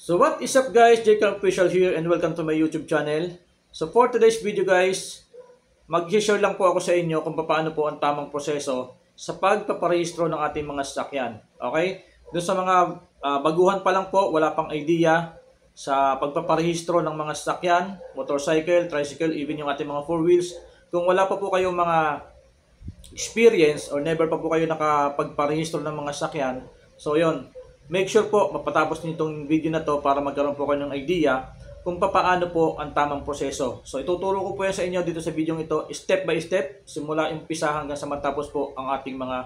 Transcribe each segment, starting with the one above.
So what is up guys, JCar Official here and welcome to my YouTube channel. So for today's video guys, mag-share lang po ako sa inyo kung paano po ang tamang proseso sa pagpaparehistro ng ating mga sasakyan. Okay? Doon sa mga baguhan pa lang po, wala pang idea sa pagpaparehistro ng mga sasakyan, motorcycle, tricycle, even yung ating mga 4 wheels. Kung wala pa po kayong mga experience or never pa po kayo nakapagparehistro ng mga sasakyan, so yon, make sure po mapatapos niyo itong video na to para magkaroon po kayo ng idea kung paano po ang tamang proseso. So ituturo ko po yan sa inyo dito sa video ito, step by step, simula umpisa hanggang sa matapos po ang ating mga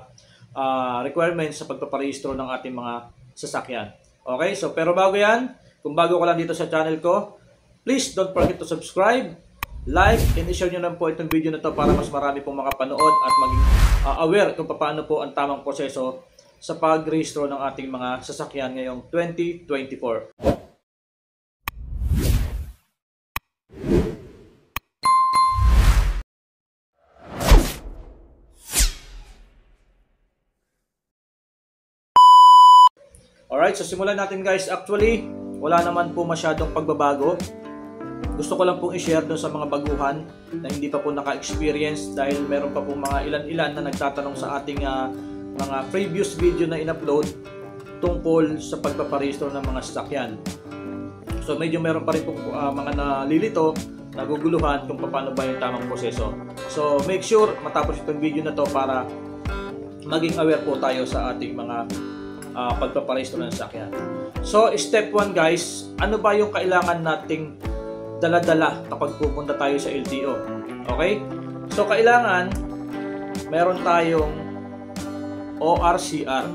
requirements sa pagpaparehistro ng ating mga sasakyan. Okay, so pero bago yan, kung bago ka lang dito sa channel ko, please don't forget to subscribe, like, and i-share nyo lang po itong video na to para mas marami pong makapanood at maging aware kung paano po ang tamang proseso sa pag-rehistro ng ating mga sasakyan ngayong 2024. Alright, so simulan natin guys. Actually, wala naman po masyadong pagbabago. Gusto ko lang pong i-share doon sa mga baguhan na hindi pa po naka-experience dahil meron pa po mga ilan-ilan na nagtatanong sa ating mga previous video na in-upload tungkol sa pagpaparehistro ng mga sasakyan. So medyo meron pa rin po mga nalilito, naguguluhan kung paano ba yung tamang proseso. So make sure matapos itong video na to para maging aware po tayo sa ating mga pagpaparehistro ng sasakyan. So step 1 guys, ano ba yung kailangan nating dala-dala kapag pupunta tayo sa LTO? Okay? So kailangan meron tayong ORCR.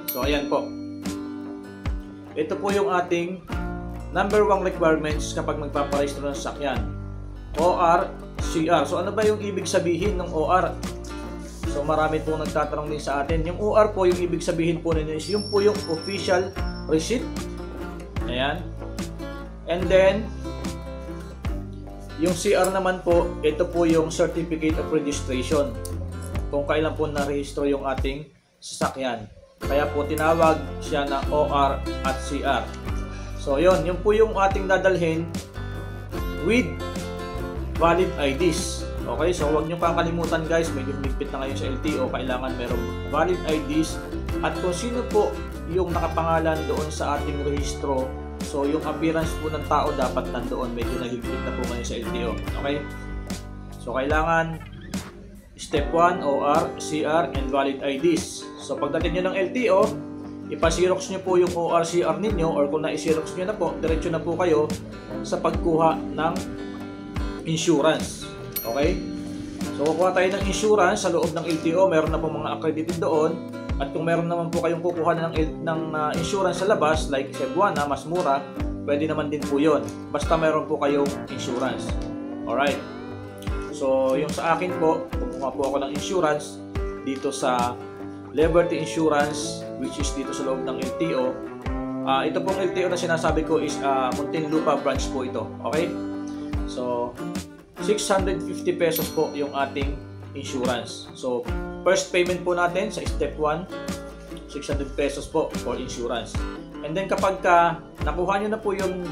So ayan po. Ito po yung ating number 1 requirements kapag magpaparehistro ng sasakyan. ORCR. So ano ba yung ibig sabihin ng OR? So marami pong nagtatanong din sa atin. Yung OR po, yung ibig sabihin po ninyo is yung po yung official receipt. Ayan. And then yung CR naman po, ito po yung Certificate of Registration. Kung kailan po na-rehistro yung ating sasakyan. Kaya po tinawag siya na OR at CR. So yun po yung ating dadalhin with valid IDs. Okay, so huwag nyo kakalimutan guys, medyo higpit na ngayon sa LTO, kailangan merong valid IDs at kung sino po yung nakapangalan doon sa ating rehistro. So yung appearance po ng tao dapat nandoon, medyo nahigpit na po ngayon sa LTO. Okay, so kailangan Step 1, OR, CR, and valid IDs. So pagdating nyo ng LTO, ipasirox nyo po yung OR, CR ninyo or kung na-isirox nyo na po, diretso na po kayo sa pagkuha ng insurance. Okay? So kukuha tayo ng insurance sa loob ng LTO, meron na po mga accredited doon. At kung meron naman po kayong kukuha ng insurance sa labas, like Cebuana, mas mura, pwede naman din po yun. Basta meron po kayong insurance. Alright? So, yung sa akin po, kumuha po ako ng insurance dito sa Liberty Insurance, which is dito sa loob ng LTO. Ito pong LTO na sinasabi ko is Muntinlupa branch po ito. Okay? So, 650 pesos po yung ating insurance. So, first payment po natin sa step 1, 600 pesos po for insurance. And then kapag nakuha nyo na po yung,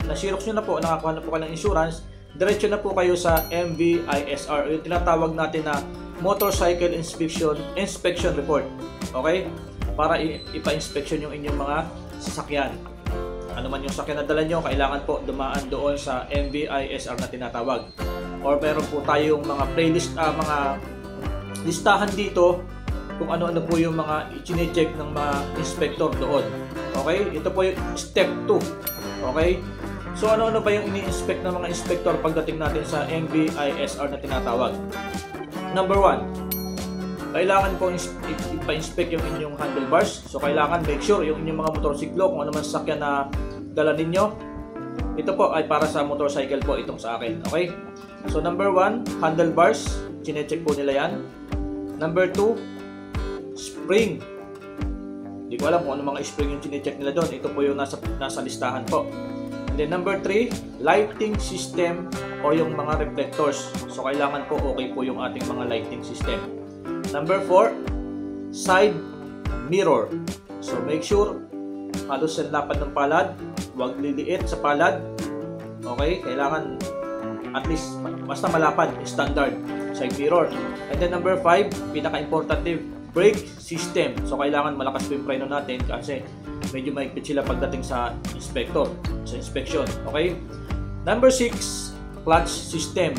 na-xerox nyo na po, nakakuha na po kayo ng insurance, diretso na po kayo sa MVISR, yung tinatawag natin na Motorcycle Inspection Report. Okay? Para ipa-inspection yung inyong mga sasakyan. Ano man yung sasakyan na dala nyo, kailangan po dumaan doon sa MVISR na tinatawag. Or meron po tayong mga playlist, mga listahan dito kung ano-ano po yung mga i-check ng mga inspector doon. Okay? Ito po yung step 2. Okay? So ano-ano ba yung ini-inspect ng mga inspector pagdating natin sa MVISR na tinatawag? Number 1, kailangan po ipa-inspect yung inyong handlebars. So kailangan make sure yung inyong mga motorsiklo, kung ano man sasakyan na dala ninyo. Ito po ay para sa motorcycle po itong sa akin. Okay? So number 1, handlebars. Chine-check po nila yan. Number 2, spring. Hindi ko alam kung ano mga spring yung chine-check nila doon. Ito po yung nasa listahan po. Then number 3, lighting system o yung mga reflectors. So kailangan po okay po yung ating mga lighting system. Number 4, side mirror. So make sure halos sa lapad ng palad, huwag liliit sa palad. Okay, kailangan at least basta malapad, standard side mirror. And then number 5, pinaka-importante, brake system. So kailangan malakas po yung preno natin kasi medyo mahigpit sila pagdating sa inspection. Okay? Number 6, clutch system.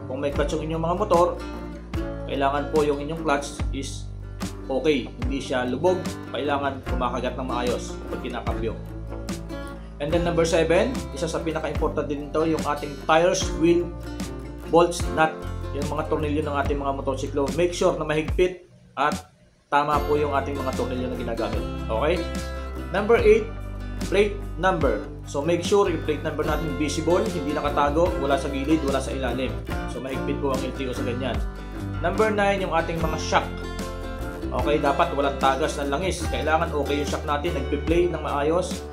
Kung may clutch yung inyong mga motor, kailangan po yung inyong clutch is okay, hindi siya lubog, kailangan kumakagat ng maayos pag kinakambyo. And then number 7, isa sa pinaka-important din ito, yung ating tires, wheel, bolts, nut, yung mga tornilyo ng ating mga motorsiklo. Make sure na mahigpit at tama po yung ating mga tornilyo na ginagamit. Okay? Number 8, plate number. So make sure yung plate number natin visible, hindi nakatago, wala sa gilid, wala sa ilalim. So mahigpit po ang LTO sa ganyan. Number 9, yung ating mga shock. Okay, dapat walang tagas ng langis. Kailangan okay yung shock natin, nagpe-play ng maayos.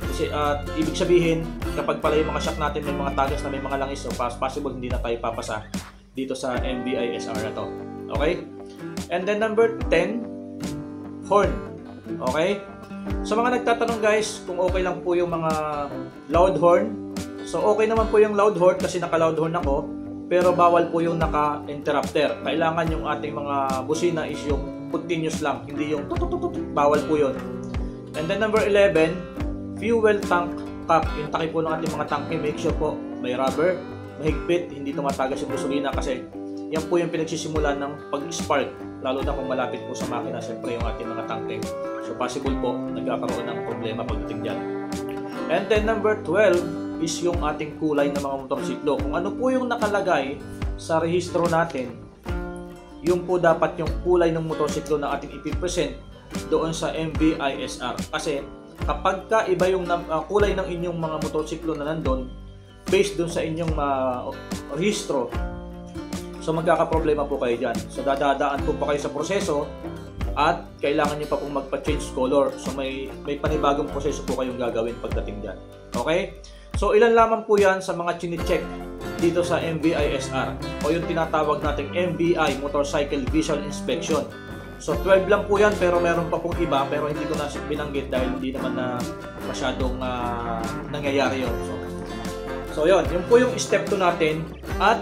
Kasi ibig sabihin, kapag pala yung mga shock natin may mga tagas na may mga langis, so possible hindi na tayo papasa dito sa MV-ISR na to. Okay? And then number 10, horn. Okay? Sa mga nagtatanong guys, kung okay lang po yung mga loud horn. So okay naman po yung loud horn kasi naka-loud horn ako, pero bawal po yung naka-interrupter. Kailangan yung ating mga busina is yung continuous lang, hindi yung tutututut. Bawal po yun. And then number 11, fuel tank cap. Yung takip po ng ating mga tangke, make sure po may rubber, mahigpit, hindi tumatagas yung gasolina kasi yan po yung pinagsisimulan ng pag-spark, lalo na kung malapit po sa makina, siyempre yung ating mga tangke. So possible po nagkakaroon ng problema pagdating dyan. And then number 12 is yung ating kulay ng mga motorsiklo. Kung ano po yung nakalagay sa rehistro natin, yung po dapat yung kulay ng motorsiklo na ating ipipresent doon sa MV-ISR. Kasi kapag ka iba yung kulay ng inyong mga motorsiklo na nandun, based dun sa inyong rehistro, so magkakaproblema po kayo dyan. So dadadaan po pa kayo sa proseso at kailangan nyo pa pong magpa-change color. So may panibagong proseso po kayong gagawin pagdating dyan. Okay? So ilan lamang po yan sa mga chine-check dito sa MV-ISR o yung tinatawag nating MVI, Motorcycle Visual Inspection. So 12 lang po yan, pero meron pa pong iba, pero hindi ko na binanggit dahil hindi naman na masyadong nangyayari yun. So yun po yung step 2 natin. At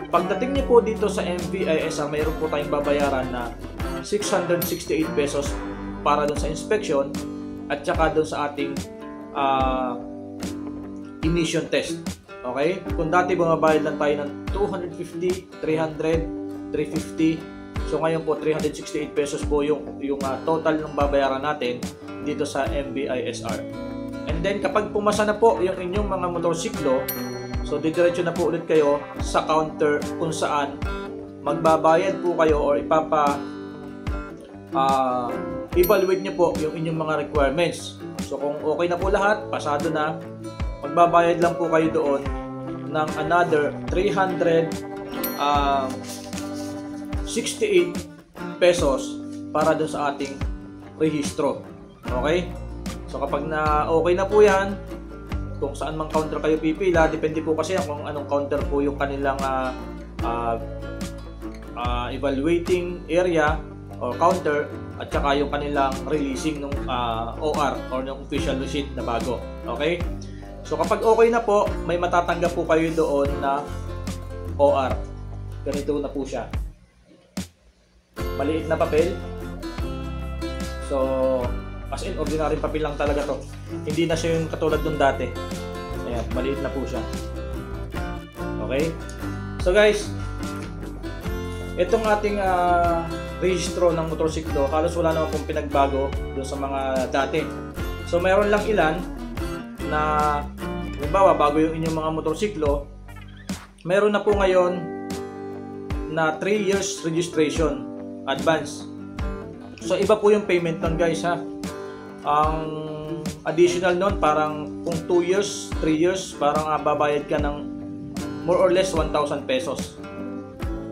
pagdating niyo po dito sa MV-ISR, mayroon po tayong babayaran na 668 pesos para dun sa inspection at saka dun sa ating emission test. Okay? Kung dati bumabayad lang tayo ng 250, 300, 350, so ngayon po 368 pesos po yung total ng babayaran natin dito sa MV-ISR. And then kapag pumasa na po yung inyong mga motorsiklo, so didiretso na po ulit kayo sa counter kung saan magbabayad po kayo or evaluate nyo po yung inyong mga requirements. So kung okay na po lahat, pasado na, magbabayad lang po kayo doon ng another 368 pesos para doon sa ating rehistro. Okay? So kapag okay na po yan, kung saan mang counter kayo pipila, depende po kasi kung anong counter po yung kanilang evaluating area or counter at saka yung kanilang releasing ng OR or ng official receipt na bago. Okay? So kapag okay na po, may matatanggap po kayo doon na OR. Ganito na po siya. Maliit na papel. So as in ordinary papel lang talaga to. Hindi na siya yung katulad nung dati. Ayan, maliit na po siya. Okay? So guys, itong ating rehistro ng motorsiklo, halos wala naman pong pinagbago doon sa mga dati. So mayroon lang ilan na halimbawa bago yung inyong mga motorsiklo, meron na po ngayon na 3 years registration advance. So iba po yung payment nun guys ha. Ang additional nun parang kung 2 years, 3 years, parang babayad ka ng more or less 1,000 pesos.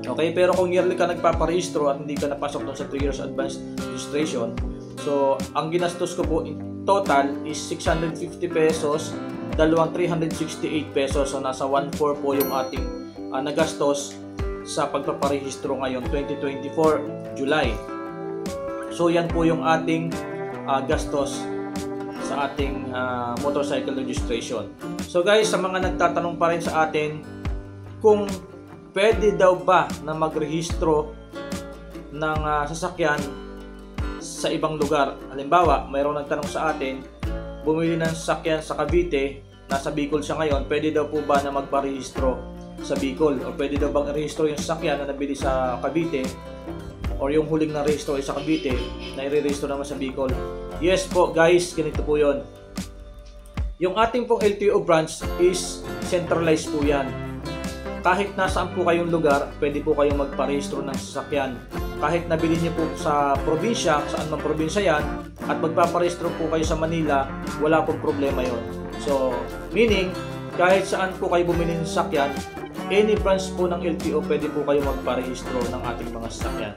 Okay, pero kung yearly ka nagpaparehistro at hindi ka napasok doon sa 2 years advance registration, so ang ginastos ko po in total is 650 pesos, dalawang 368 pesos. So nasa 1,400 po yung ating nagastos sa pagpaparehistro ngayon 2024 July. So yan po yung ating gastos sa ating motorcycle registration. So guys, sa mga nagtatanong pa rin sa atin kung pwede daw ba na magrehistro ng sasakyan sa ibang lugar. Halimbawa, mayroong nagtanong sa atin, bumili ng sasakyan sa Cavite, nasa Bicol siya ngayon, pwede daw po ba na magparehistro sa Bicol? O pwede daw bang i-rehistro yung sasakyan na nabili sa Cavite or yung huling na rehistro ay sa Cavite na i-rehistro naman sa Bicol? Yes po guys, ganito po yon. Yung ating pong LTO branch is centralized po yan. Kahit nasaan po kayong lugar, pwede po kayong magparehistro ng sasakyan. Kahit nabili niyo po sa probinsya, saan man probinsya yan, at magpaparehistro po kayo sa Manila, wala pong problema yon. So, meaning, kahit saan po kayo bumili ng sasakyan, any branch po ng LTO, pwede po kayo magparehistro ng ating mga sasakyan.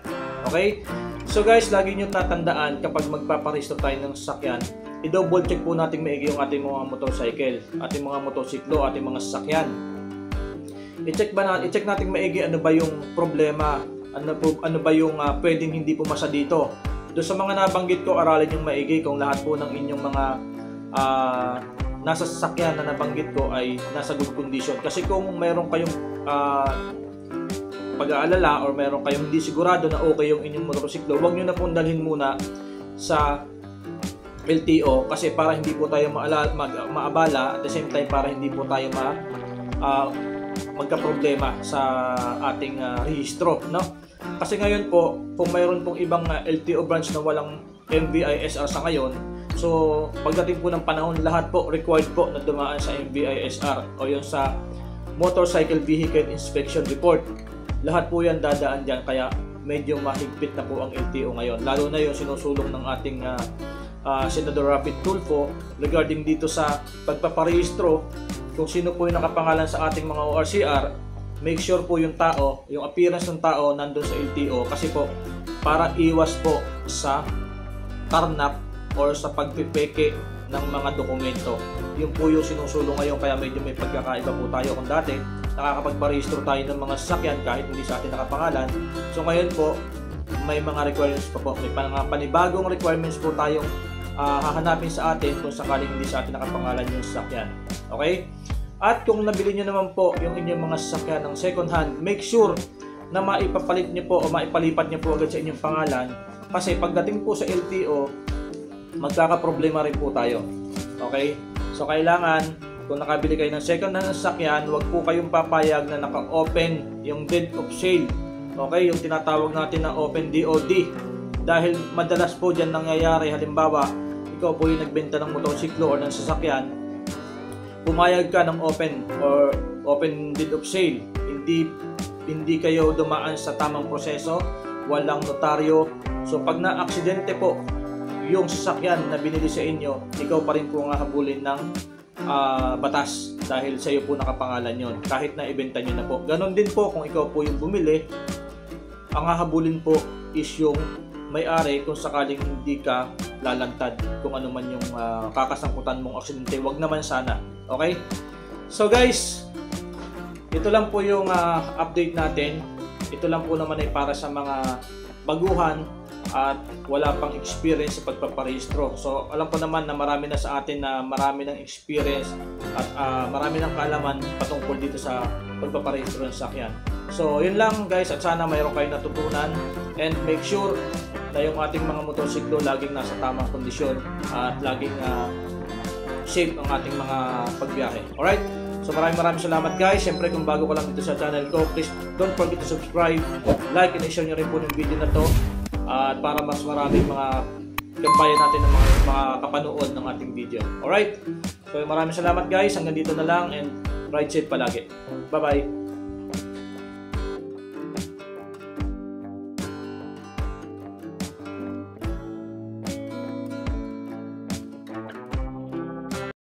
Okay? So guys, lagi nyo tatandaan kapag magpaparehistro tayo ng sasakyan, i-double check po natin maigi yung ating mga motorcycle, ating mga motorsiklo, ating mga sasakyan. I-check natin maigi ano ba yung problema, ano ba yung pwedeng hindi pumasa dito. Doon sa mga nabanggit ko, aralin yung maigi kung lahat po ng inyong mga nasa sasakyan na nabanggit ko ay nasa good condition. Kasi kung mayroon kayong pag-aalala or mayroon kayong hindi sigurado na okay yung inyong motorsiklo, huwag nyo na pong dalhin muna sa LTO kasi para hindi po tayo maabala, at the same time para hindi po tayo magka-problema sa ating rehistro, no? Kasi ngayon po, kung mayroon pong ibang LTO branch na walang MVISR sa ngayon, so pagdating po ng panahon, lahat po required po na dumaan sa MVISR o yung sa Motorcycle Vehicle Inspection Report. Lahat po yan dadaan dyan, kaya medyo mahigpit na po ang LTO ngayon. Lalo na yung sinusulong ng ating Senador Rapid Tulfo regarding dito sa pagpaparehistro. Kung sino po yung nakapangalan sa ating mga ORCR, make sure po yung tao, yung appearance ng tao nandun sa LTO, kasi po para iwas po sa karnap or sa pagpipeke ng mga dokumento. Yung po yung sinusulong ngayon, kaya medyo may pagkakaiba po tayo kung dati nakakapagparehistro tayo ng mga sasakyan kahit hindi sa atin nakapangalan. So ngayon po, may mga requirements pa po, may panibagong requirements po tayong hahanapin sa atin kung sakaling hindi sa atin nakapangalan yung sasakyan. Okay? At kung nabili nyo naman po yung inyong mga sasakyan ng second hand, make sure na maipapalit nyo po o maipalipat nyo po agad sa inyong pangalan, kasi pagdating po sa LTO, magkakaproblema rin po tayo. Okay? So kailangan, kung nakabili kayo ng second hand sasakyan, huwag po kayong papayag na naka-open yung deed of sale. Okay? Yung tinatawag natin na open DOD. Dahil madalas po dyan nangyayari, halimbawa, ikaw po yung nagbenta ng motorsiklo o ng sasakyan, pumayag ka ng open deed of sale, hindi kayo dumaan sa tamang proseso, walang notaryo. So pag na-aksidente po yung sasakyan na binili sa inyo, ikaw pa rin po nga habulin ng batas dahil sa iyo po nakapangalan yon, kahit na ibenta nyo na po. Ganon din po kung ikaw po yung bumili, ang hahabulin po is yung may-ari kung sakaling hindi ka lalantad kung ano man yung kakasangkutan mong aksidente. Wag naman sana. Okay? So guys, ito lang po yung update natin. Ito lang po naman ay para sa mga baguhan at wala pang experience sa pagpaparehistro. So alam ko naman na marami na sa atin na marami ng experience at marami ng kaalaman patungkol dito sa pagpaparehistro ng sasakyan. So yun lang guys, at sana mayroon kayong natutunan, and make sure na yung ating mga motorsiklo laging nasa tamang kondisyon at laging safe ang ating mga pagbiyahe. Alright? So maraming salamat guys. Siyempre kung bago ka lang dito sa channel ko, please don't forget to subscribe, like, and share nyo rin po yung video na to at para mas maraming mga kabayan natin ng mga kapanood ng ating video. Alright? So maraming salamat guys. Hanggang dito na lang, and ride safe palagi. Bye bye!